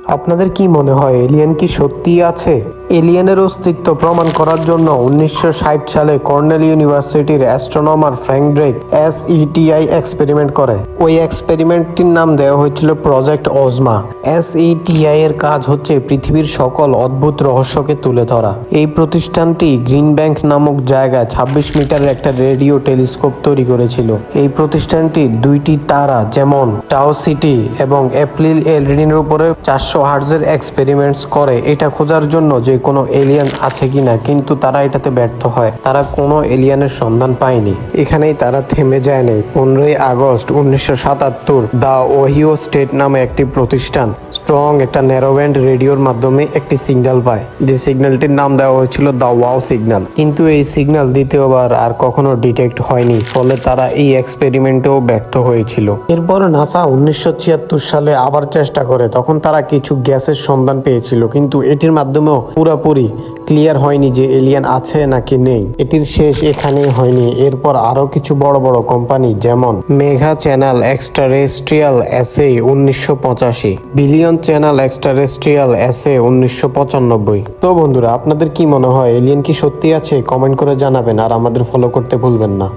আপনাদের কি মনে হয় এলিয়েন কি সত্যিই আছে? এলিয়েনের অস্তিত্ব প্রমাণ করার জন্য 1960 সালে কর্নেল ইউনিভার্সিটির অ্যাস্ট্রোনমার ফ্র্যাঙ্ক ড্রেক এসইটিআই এক্সপেরিমেন্ট করে। ওই এক্সপেরিমেন্টটির নাম দেওয়া হয়েছিল প্রজেক্ট অজমা। এসইটিআই এর কাজ হচ্ছে পৃথিবীর সকল অদ্ভুত রহস্যকে তুলে ধরা। এই প্রতিষ্ঠানটি গ্রিন ব্যাংক নামক জায়গায় 26 মিটারের একটা রেডিও টেলিস্কোপ তৈরি করেছিল। এই প্রতিষ্ঠানটি দুইটি তারা যেমন টাও সিটি এবং এপ্রিল এলরিনের উপরে 400 হার্টজের এক্সপেরিমেন্টস করে এটা খোঁজার জন্য যে কোনো এলিয়েন আছে কিনা, কিন্তু তারা এটাতে ব্যর্থ হয়। তারা কোনো এলিয়েনের সন্ধান পায়নি। এখানেই তারা থেমে যায় নাই। 15ই আগস্ট 1977 দ্য ওহিও স্টেট নামে একটি প্রতিষ্ঠান স্ট্রং একটা ন্যারোব্যান্ড রেডিওর মাধ্যমে একটি সিগন্যাল পায়, যে সিগন্যালটির নাম দেওয়া হয়েছিল দ্য ওয়াও সিগন্যাল। কিন্তু এই সিগন্যাল দ্বিতীয়বার আর কখনো ডিটেক্ট হয়নি, ফলে তারা এই এক্সপেরিমেন্টেও ব্যর্থ হয়েছিল। এরপর নাসা 1976 সালে আবার চেষ্টা করে। তখন তারা কিছু গ্যাসের সন্ধান পেয়েছিল, কিন্তু এটির মাধ্যমেও পুরোপুরি ক্লিয়ার হয়নি যে এলিয়েন আছে নাকি নেই। এটির শেষ এখানেই হয়নি। এরপর আরো কিছু বড় বড় কোম্পানি যেমন mega channel extraterrestrial SA 1985, billion channel extraterrestrial SA 1995। তো বন্ধুরা, আপনাদের কি মনে হয় এলিয়েন কি সত্যি আছে? কমেন্ট করে জানাবেন আর আমাদের ফলো করতে ভুলবেন না।